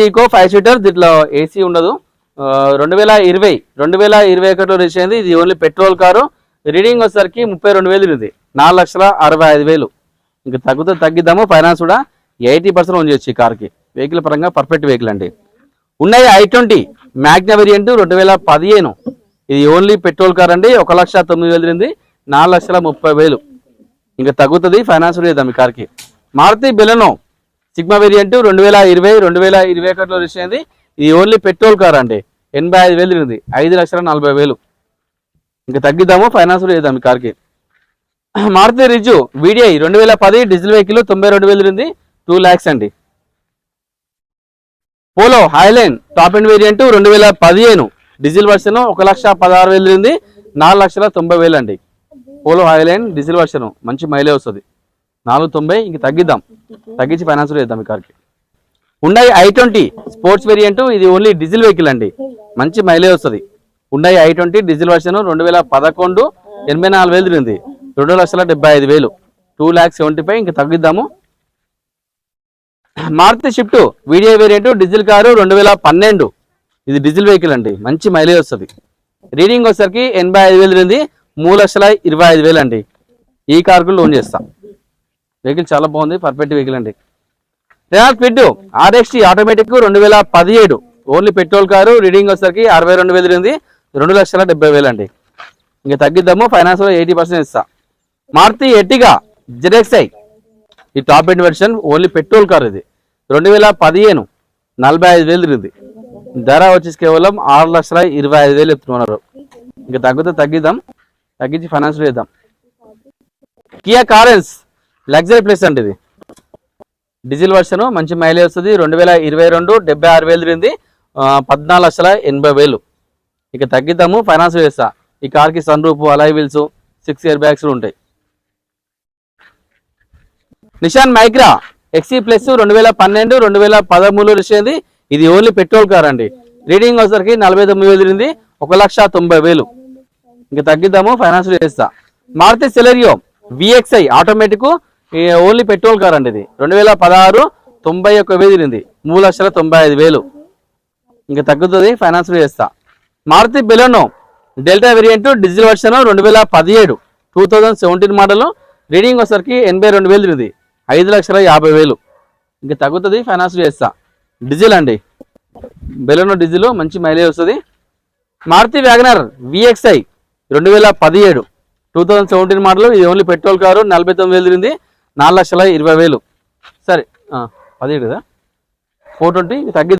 Eco 5 seater దీంట్లో AC ఉండదు. 2021లో register అయింది. ఇది ఓన్లీ పెట్రోల్ కారు. రీడింగ్ వచ్చేసరికి 32,000 ఉంది. 4,65,000. ఇంకా తగ్గిద్దాము. ఫైనాన్స్ కూడా 80% ఓన్ చేయొచ్చు ఈ కార్కి. వెహికల్ పరంగా పర్ఫెక్ట్ వెహికల్ అండి. ఉన్నాయి i20 మ్యాగ్నా వేరియంట్ 2015. ఇది ఓన్లీ పెట్రోల్ కార్ అండి. 1,09,000 ఉంది. 4,30,000. ఇంకా తగ్గుతుంది. ఫైనాన్స్ కూడా చేద్దాం ఈ కార్కి. మారుతి బెలెనో సిగ్మా వేరియంట్ 2021లో రిజిస్టర్ అయింది. ఇది ఓన్లీ పెట్రోల్ కార్ అండి. 85,000 ఉంది. 5,40,000. ఇంకా తగ్గిద్దాము. ఫైనాన్స్ కూడా చేద్దాం ఈ కార్కి. Maruti Rizzu VDI 2010 diesel vehicle 92,000 ఉంది. 2 lakhs అండి. Polo highline top end variant 2015 diesel version 1,16,000 ఉంది. 4,90,000 అండి. పోలో హైలైన్ డీజిల్ వర్షన్ మంచి మైలేజ్ వస్తుంది. 490. ఇంక తగ్గించి ఫైనాన్స్ చేద్దాం ఈ కార్కి. ఉన్నాయి i20 స్పోర్ట్స్ వేరియంట్. ఇది ఓన్లీ డీజిల్ వెహికల్ అండి. మంచి మైలేజ్ వస్తుంది. ఉన్నాయి i20 డీజిల్ వర్షన్ 2011 84,000 ఉంది. 2,75,000. 2,75,000. ఇంక తగ్గిద్దాము. Maruti Swift VDI variant diesel car 2012. ఇది డీజిల్ వెహికల్ అండి. మంచి మైలేజ్ వస్తుంది. రీడింగ్ వచ్చేసరికి 85,000 ఉంది. 3,25,000 అండి. ఈ కార్కు లోన్ చేస్తాం. వెహికల్ చాలా బాగుంది. పర్ఫెక్ట్ వెహికల్ అండి. Renault quid RXT automatic 2017 only petrol car. Reading వచ్చేసరికి 62,000 ఉంది. 2,70,000 అండి. ఇంకా తగ్గిద్దాము. ఫైనాన్స్ 80% ఇస్తా. మారుతి ఎర్టిగా ZXi ఈ top end version only petrol car. ఇది 2015 45,000 ఉంది. ధర వచ్చేసి కేవలం 6,25,000 చెప్తున్నారు. ఇంకా తగ్గించి ఫైనాన్స్ చేద్దాం. కియా కారెన్స్ లగ్జరీ ప్లేస్ అండి. ఇది డీజిల్ వర్షన్ మంచి మైలేజ్ వస్తుంది. 2022 76,000 ఉంది. 14,80,000. ఇక తగ్గిద్దాము. ఫైనాన్స్ చేస్తా. ఈ కార్కి sun roof alloy wheels 6 air bags ఉంటాయి. Nissan Micra XE plus 2012 2013 register. ఇది ఓన్లీ పెట్రోల్ కార్ అండి. రీడింగ్ వచ్చేసరికి 49,000 ఉంది. 1,90,000. ఇంకా తగ్గిద్దాము. ఫైనాన్స్ చేస్తా. Maruti Celerio VXi automatic only petrol car అండి. ఇది 2016 91,000 ఉంది. 3,95,000. ఇంకా తగ్గుతుంది. ఫైనాన్స్ చేస్తా. Maruti Baleno delta variant diesel version 2017 2017 model. Reading వచ్చేసరికి 82,000 ఉంది. 5,50,000. ఇంకా తగ్గుతుంది. ఫైనాన్స్ చేస్తా. డీజిల్ అండి. బెలెనో డీజిల్ మంచి మైలేజ్ వస్తుంది. Maruti WagonR VXi 2017 2017 model. ఇది ఓన్లీ పెట్రోల్ కారు. 49,000 ఉంది. 4,20,000. సరే 17 కదా 420. తగ్గి